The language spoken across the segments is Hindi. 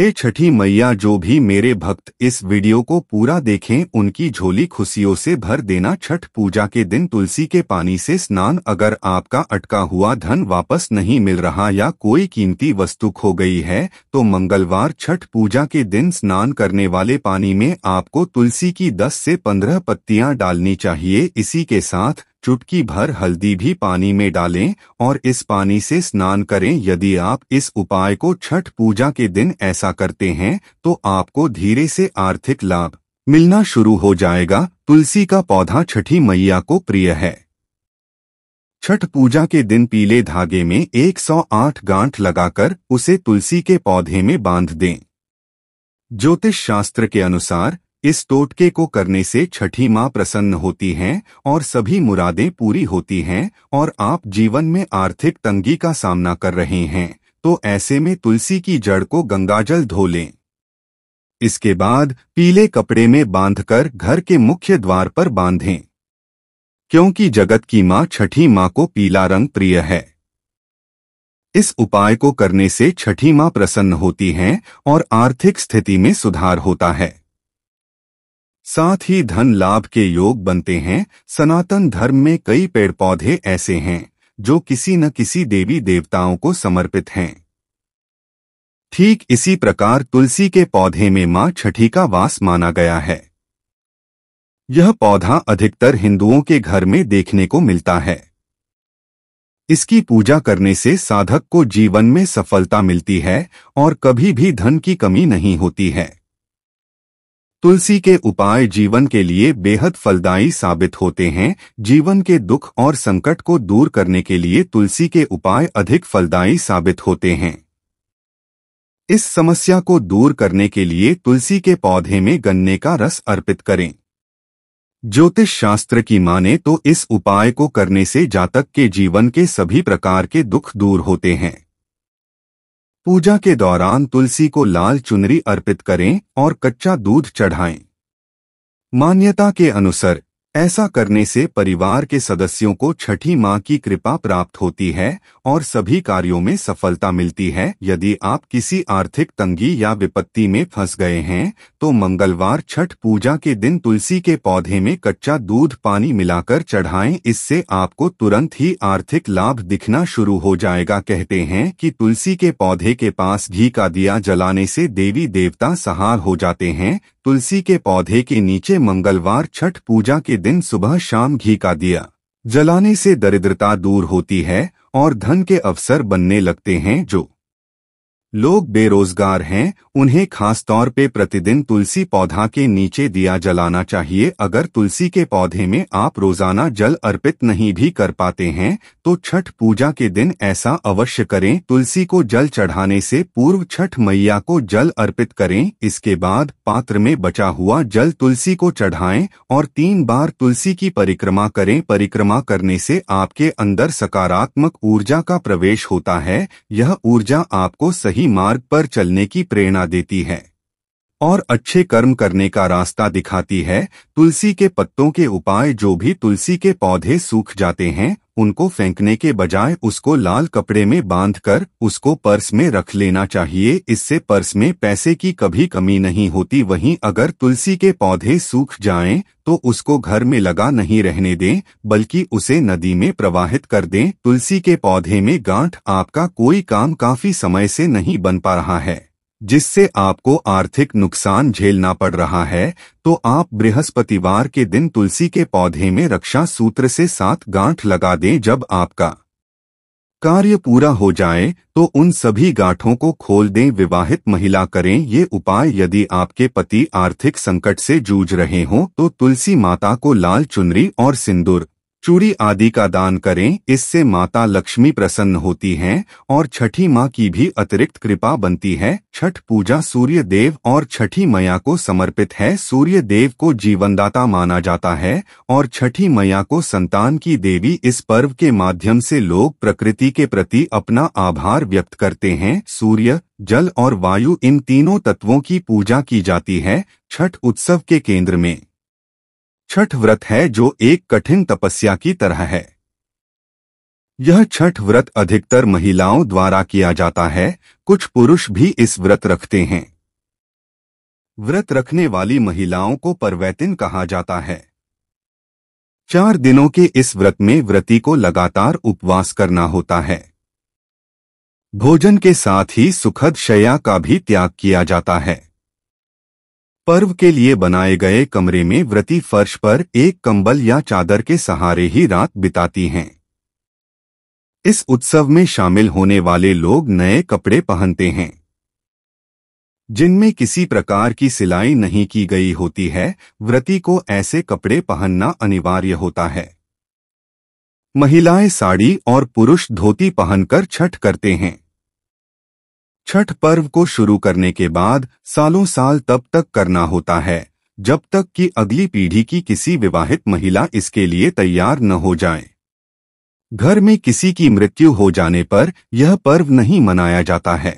हे छठी मैया, जो भी मेरे भक्त इस वीडियो को पूरा देखें उनकी झोली खुशियों से भर देना। छठ पूजा के दिन तुलसी के पानी से स्नान। अगर आपका अटका हुआ धन वापस नहीं मिल रहा या कोई कीमती वस्तु खो गई है तो मंगलवार छठ पूजा के दिन स्नान करने वाले पानी में आपको तुलसी की 10 से 15 पत्तियां डालनी चाहिए। इसी के साथ चुटकी भर हल्दी भी पानी में डालें और इस पानी से स्नान करें। यदि आप इस उपाय को छठ पूजा के दिन ऐसा करते हैं तो आपको धीरे से आर्थिक लाभ मिलना शुरू हो जाएगा। तुलसी का पौधा छठी मैया को प्रिय है। छठ पूजा के दिन पीले धागे में 108 गांठ लगाकर उसे तुलसी के पौधे में बांध दें। ज्योतिष शास्त्र के अनुसार इस टोटके को करने से छठी माँ प्रसन्न होती हैं और सभी मुरादें पूरी होती हैं। और आप जीवन में आर्थिक तंगी का सामना कर रहे हैं तो ऐसे में तुलसी की जड़ को गंगाजल धो लें। इसके बाद पीले कपड़े में बांधकर घर के मुख्य द्वार पर बांधें, क्योंकि जगत की माँ छठी माँ को पीला रंग प्रिय है। इस उपाय को करने से छठी माँ प्रसन्न होती हैं और आर्थिक स्थिति में सुधार होता है। साथ ही धन लाभ के योग बनते हैं। सनातन धर्म में कई पेड़ पौधे ऐसे हैं जो किसी न किसी देवी देवताओं को समर्पित हैं। ठीक इसी प्रकार तुलसी के पौधे में मां छठी का वास माना गया है। यह पौधा अधिकतर हिंदुओं के घर में देखने को मिलता है। इसकी पूजा करने से साधक को जीवन में सफलता मिलती है और कभी भी धन की कमी नहीं होती है। तुलसी के उपाय जीवन के लिए बेहद फलदायी साबित होते हैं। जीवन के दुख और संकट को दूर करने के लिए तुलसी के उपाय अधिक फलदायी साबित होते हैं। इस समस्या को दूर करने के लिए तुलसी के पौधे में गन्ने का रस अर्पित करें। ज्योतिष शास्त्र की माने तो इस उपाय को करने से जातक के जीवन के सभी प्रकार के दुख दूर होते हैं। पूजा के दौरान तुलसी को लाल चुनरी अर्पित करें और कच्चा दूध चढ़ाएं। मान्यता के अनुसार ऐसा करने से परिवार के सदस्यों को छठी माँ की कृपा प्राप्त होती है और सभी कार्यों में सफलता मिलती है। यदि आप किसी आर्थिक तंगी या विपत्ति में फंस गए हैं तो मंगलवार छठ पूजा के दिन तुलसी के पौधे में कच्चा दूध पानी मिलाकर चढ़ाएं। इससे आपको तुरंत ही आर्थिक लाभ दिखना शुरू हो जाएगा। कहते हैं कि तुलसी के पौधे के पास घी का दिया जलाने से देवी देवता सहार हो जाते हैं। तुलसी के पौधे के नीचे मंगलवार छठ पूजा के दिन सुबह शाम घी का दिया जलाने से दरिद्रता दूर होती है और धन के अवसर बनने लगते हैं। जो लोग बेरोजगार हैं उन्हें खास तौर पे प्रतिदिन तुलसी पौधा के नीचे दिया जलाना चाहिए। अगर तुलसी के पौधे में आप रोजाना जल अर्पित नहीं भी कर पाते हैं तो छठ पूजा के दिन ऐसा अवश्य करें। तुलसी को जल चढ़ाने से पूर्व छठ मैया को जल अर्पित करें। इसके बाद पात्र में बचा हुआ जल तुलसी को चढ़ाएं और 3 बार तुलसी की परिक्रमा करें। परिक्रमा करने से आपके अंदर सकारात्मक ऊर्जा का प्रवेश होता है। यह ऊर्जा आपको सही मार्ग पर चलने की प्रेरणा देती है और अच्छे कर्म करने का रास्ता दिखाती है। तुलसी के पत्तों के उपाय। जो भी तुलसी के पौधे सूख जाते हैं उनको फेंकने के बजाय उसको लाल कपड़े में बांधकर उसको पर्स में रख लेना चाहिए। इससे पर्स में पैसे की कभी कमी नहीं होती। वहीं अगर तुलसी के पौधे सूख जाएं तो उसको घर में लगा नहीं रहने दें बल्कि उसे नदी में प्रवाहित कर दें। तुलसी के पौधे में गांठ। आपका कोई काम काफी समय से नहीं बन पा रहा है जिससे आपको आर्थिक नुकसान झेलना पड़ रहा है तो आप बृहस्पतिवार के दिन तुलसी के पौधे में रक्षा सूत्र से 7 गांठ लगा दें। जब आपका कार्य पूरा हो जाए तो उन सभी गांठों को खोल दें। विवाहित महिला करें ये उपाय। यदि आपके पति आर्थिक संकट से जूझ रहे हों तो तुलसी माता को लाल चुनरी और सिंदूर चूड़ी आदि का दान करें। इससे माता लक्ष्मी प्रसन्न होती हैं और छठी माँ की भी अतिरिक्त कृपा बनती है। छठ पूजा सूर्य देव और छठी मैया को समर्पित है। सूर्य देव को जीवनदाता माना जाता है और छठी मैया को संतान की देवी। इस पर्व के माध्यम से लोग प्रकृति के प्रति अपना आभार व्यक्त करते हैं। सूर्य, जल और वायु इन तीनों तत्वों की पूजा की जाती है। छठ उत्सव के केंद्र में छठ व्रत है जो एक कठिन तपस्या की तरह है। यह छठ व्रत अधिकतर महिलाओं द्वारा किया जाता है, कुछ पुरुष भी इस व्रत रखते हैं। व्रत रखने वाली महिलाओं को परवैतिन कहा जाता है। 4 दिनों के इस व्रत में व्रती को लगातार उपवास करना होता है। भोजन के साथ ही सुखद शय्या का भी त्याग किया जाता है। पर्व के लिए बनाए गए कमरे में व्रती फर्श पर एक कंबल या चादर के सहारे ही रात बिताती हैं। इस उत्सव में शामिल होने वाले लोग नए कपड़े पहनते हैं, जिनमें किसी प्रकार की सिलाई नहीं की गई होती है। व्रती को ऐसे कपड़े पहनना अनिवार्य होता है। महिलाएं साड़ी और पुरुष धोती पहनकर छठ करते हैं। छठ पर्व को शुरू करने के बाद सालों साल तब तक करना होता है जब तक कि अगली पीढ़ी की किसी विवाहित महिला इसके लिए तैयार न हो जाए। घर में किसी की मृत्यु हो जाने पर यह पर्व नहीं मनाया जाता है।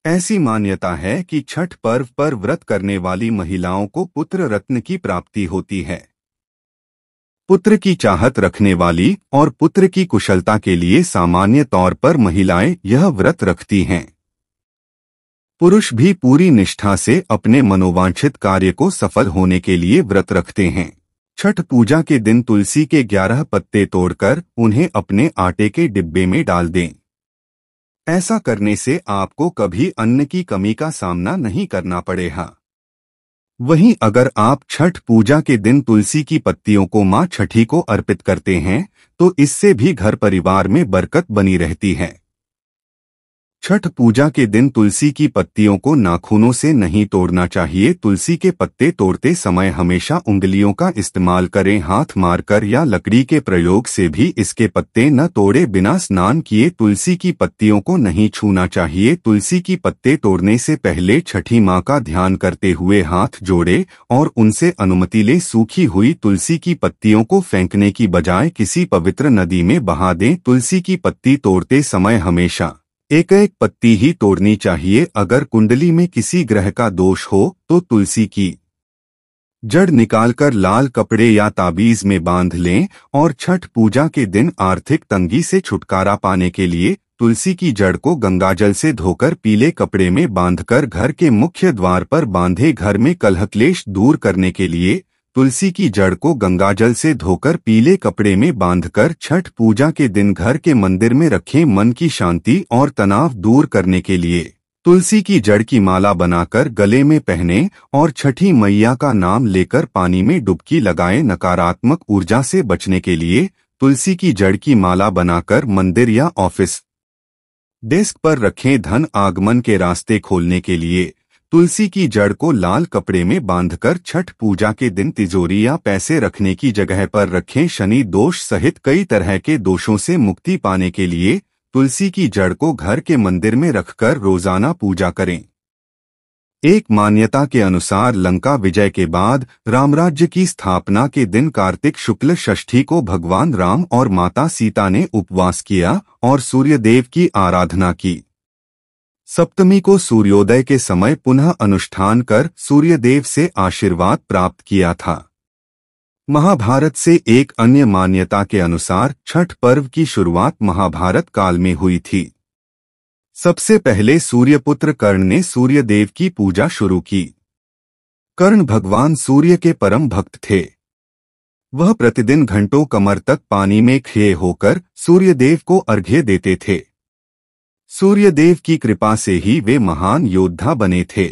ऐसी मान्यता है कि छठ पर्व पर व्रत करने वाली महिलाओं को पुत्र रत्न की प्राप्ति होती है। पुत्र की चाहत रखने वाली और पुत्र की कुशलता के लिए सामान्य तौर पर महिलाएं यह व्रत रखती हैं। पुरुष भी पूरी निष्ठा से अपने मनोवांछित कार्य को सफल होने के लिए व्रत रखते हैं। छठ पूजा के दिन तुलसी के 11 पत्ते तोड़कर उन्हें अपने आटे के डिब्बे में डाल दें। ऐसा करने से आपको कभी अन्न की कमी का सामना नहीं करना पड़ेगा। वहीं अगर आप छठ पूजा के दिन तुलसी की पत्तियों को मां छठी को अर्पित करते हैं तो इससे भी घर परिवार में बरकत बनी रहती है। छठ पूजा के दिन तुलसी की पत्तियों को नाखूनों से नहीं तोड़ना चाहिए। तुलसी के पत्ते तोड़ते समय हमेशा उंगलियों का इस्तेमाल करें। हाथ मारकर या लकड़ी के प्रयोग से भी इसके पत्ते न तोड़े बिना स्नान किए तुलसी की पत्तियों को नहीं छूना चाहिए। तुलसी की पत्ते तोड़ने से पहले छठी माँ का ध्यान करते हुए हाथ जोड़े और उनसे अनुमति ले। सूखी हुई तुलसी की पत्तियों को फेंकने की बजाय किसी पवित्र नदी में बहा दें। तुलसी की पत्ती तोड़ते समय हमेशा एक एक पत्ती ही तोड़नी चाहिए। अगर कुंडली में किसी ग्रह का दोष हो तो तुलसी की जड़ निकालकर लाल कपड़े या ताबीज में बांध लें और छठ पूजा के दिन आर्थिक तंगी से छुटकारा पाने के लिए तुलसी की जड़ को गंगाजल से धोकर पीले कपड़े में बांधकर घर के मुख्य द्वार पर बांधे। घर में कलह क्लेश दूर करने के लिए तुलसी की जड़ को गंगाजल से धोकर पीले कपड़े में बांधकर छठ पूजा के दिन घर के मंदिर में रखें। मन की शांति और तनाव दूर करने के लिए तुलसी की जड़ की माला बनाकर गले में पहने और छठी मैया का नाम लेकर पानी में डुबकी लगाएं। नकारात्मक ऊर्जा से बचने के लिए तुलसी की जड़ की माला बनाकर मंदिर या ऑफिस डेस्क पर रखें। धन आगमन के रास्ते खोलने के लिए तुलसी की जड़ को लाल कपड़े में बांधकर छठ पूजा के दिन तिजोरी या पैसे रखने की जगह पर रखें। शनि दोष सहित कई तरह के दोषों से मुक्ति पाने के लिए तुलसी की जड़ को घर के मंदिर में रखकर रोजाना पूजा करें। एक मान्यता के अनुसार लंका विजय के बाद रामराज्य की स्थापना के दिन कार्तिक शुक्ल षष्ठी को भगवान राम और माता सीता ने उपवास किया और सूर्यदेव की आराधना की। सप्तमी को सूर्योदय के समय पुनः अनुष्ठान कर सूर्यदेव से आशीर्वाद प्राप्त किया था। महाभारत से एक अन्य मान्यता के अनुसार छठ पर्व की शुरुआत महाभारत काल में हुई थी। सबसे पहले सूर्यपुत्र कर्ण ने सूर्यदेव की पूजा शुरू की। कर्ण भगवान सूर्य के परम भक्त थे। वह प्रतिदिन घंटों कमर तक पानी में खड़े होकर सूर्यदेव को अर्घ्य देते थे। सूर्यदेव की कृपा से ही वे महान योद्धा बने थे।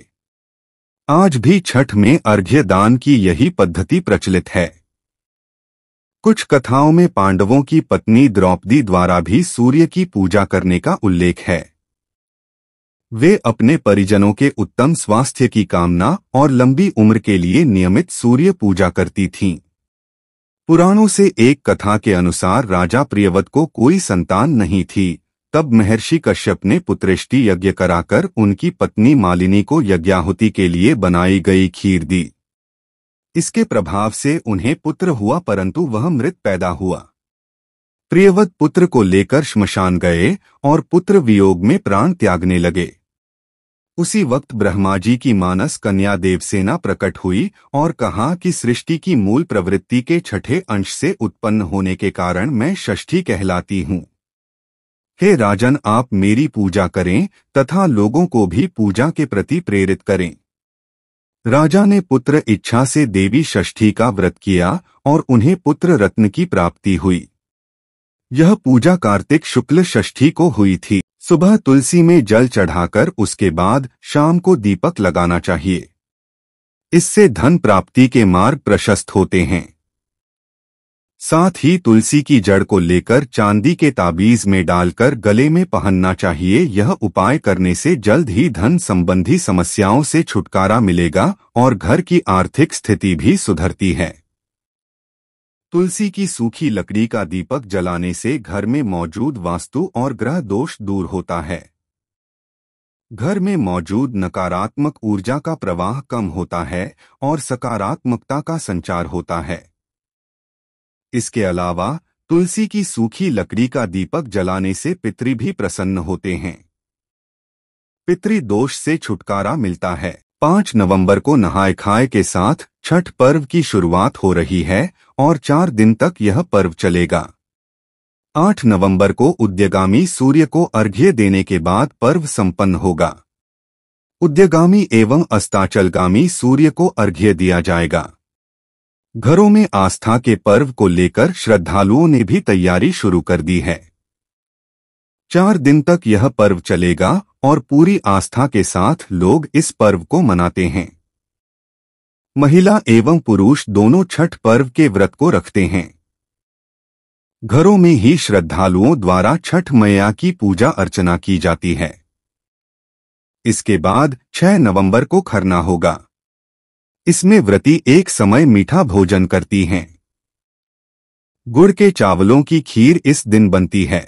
आज भी छठ में अर्घ्य दान की यही पद्धति प्रचलित है। कुछ कथाओं में पांडवों की पत्नी द्रौपदी द्वारा भी सूर्य की पूजा करने का उल्लेख है। वे अपने परिजनों के उत्तम स्वास्थ्य की कामना और लंबी उम्र के लिए नियमित सूर्य पूजा करती थीं। पुराणों से एक कथा के अनुसार राजा प्रियव्रत को कोई संतान नहीं थी। तब महर्षि कश्यप ने पुत्रेष्टि यज्ञ कराकर उनकी पत्नी मालिनी को यज्ञाहुति के लिए बनाई गई खीर दी। इसके प्रभाव से उन्हें पुत्र हुआ, परंतु वह मृत पैदा हुआ। प्रियव्रत पुत्र को लेकर श्मशान गए और पुत्र वियोग में प्राण त्यागने लगे। उसी वक्त ब्रह्मा जी की मानस कन्या देवसेना प्रकट हुई और कहा कि सृष्टि की मूल प्रवृत्ति के छठे अंश से उत्पन्न होने के कारण मैं षष्ठी कहलाती हूँ। हे राजन, आप मेरी पूजा करें तथा लोगों को भी पूजा के प्रति प्रेरित करें। राजा ने पुत्र इच्छा से देवी षष्ठी का व्रत किया और उन्हें पुत्र रत्न की प्राप्ति हुई। यह पूजा कार्तिक शुक्ल षष्ठी को हुई थी। सुबह तुलसी में जल चढ़ाकर उसके बाद शाम को दीपक लगाना चाहिए। इससे धन प्राप्ति के मार्ग प्रशस्त होते हैं। साथ ही तुलसी की जड़ को लेकर चांदी के ताबीज में डालकर गले में पहनना चाहिए। यह उपाय करने से जल्द ही धन संबंधी समस्याओं से छुटकारा मिलेगा और घर की आर्थिक स्थिति भी सुधरती है। तुलसी की सूखी लकड़ी का दीपक जलाने से घर में मौजूद वास्तु और ग्रह दोष दूर होता है। घर में मौजूद नकारात्मक ऊर्जा का प्रवाह कम होता है और सकारात्मकता का संचार होता है। इसके अलावा तुलसी की सूखी लकड़ी का दीपक जलाने से पितृ भी प्रसन्न होते हैं। पितृ दोष से छुटकारा मिलता है। 5 नवंबर को नहाय खाए के साथ छठ पर्व की शुरुआत हो रही है और 4 दिन तक यह पर्व चलेगा। 8 नवंबर को उदयगामी सूर्य को अर्घ्य देने के बाद पर्व संपन्न होगा। उदयगामी एवं अस्ताचलगामी सूर्य को अर्घ्य दिया जाएगा। घरों में आस्था के पर्व को लेकर श्रद्धालुओं ने भी तैयारी शुरू कर दी है। 4 दिन तक यह पर्व चलेगा और पूरी आस्था के साथ लोग इस पर्व को मनाते हैं। महिला एवं पुरुष दोनों छठ पर्व के व्रत को रखते हैं। घरों में ही श्रद्धालुओं द्वारा छठ मैया की पूजा अर्चना की जाती है। इसके बाद 6 नवंबर को खरना होगा। इसमें व्रती एक समय मीठा भोजन करती हैं। गुड़ के चावलों की खीर इस दिन बनती है।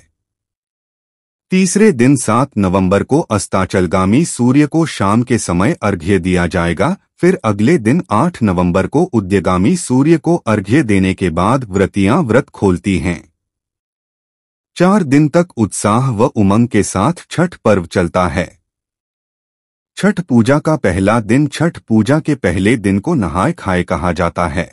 तीसरे दिन 7 नवंबर को अस्ताचलगामी सूर्य को शाम के समय अर्घ्य दिया जाएगा। फिर अगले दिन 8 नवंबर को उदयगामी सूर्य को अर्घ्य देने के बाद व्रतियां व्रत खोलती हैं। 4 दिन तक उत्साह व उमंग के साथ छठ पर्व चलता है। छठ पूजा का पहला दिन छठ पूजा के पहले दिन को नहाय खाए कहा जाता है।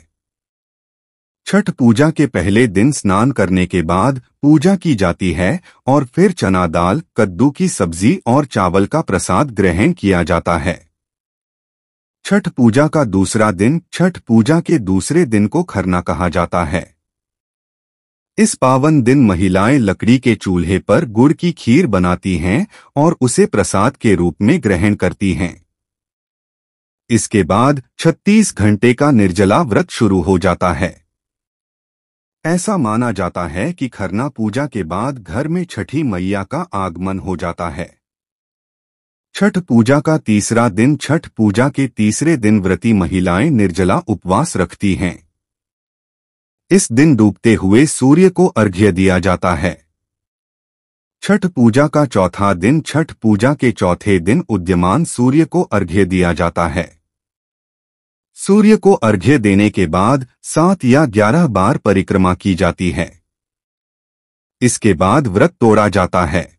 छठ पूजा के पहले दिन स्नान करने के बाद पूजा की जाती है और फिर चना दाल, कद्दू की सब्जी और चावल का प्रसाद ग्रहण किया जाता है। छठ पूजा का दूसरा दिन छठ पूजा के दूसरे दिन को खरना कहा जाता है। इस पावन दिन महिलाएं लकड़ी के चूल्हे पर गुड़ की खीर बनाती हैं और उसे प्रसाद के रूप में ग्रहण करती हैं। इसके बाद 36 घंटे का निर्जला व्रत शुरू हो जाता है। ऐसा माना जाता है कि खरना पूजा के बाद घर में छठी मैया का आगमन हो जाता है। छठ पूजा का तीसरा दिन छठ पूजा के तीसरे दिन व्रती महिलाएं निर्जला उपवास रखती हैं। इस दिन डूबते हुए सूर्य को अर्घ्य दिया जाता है। छठ पूजा का चौथा दिन छठ पूजा के चौथे दिन उदयमान सूर्य को अर्घ्य दिया जाता है। सूर्य को अर्घ्य देने के बाद 7 या 11 बार परिक्रमा की जाती है। इसके बाद व्रत तोड़ा जाता है।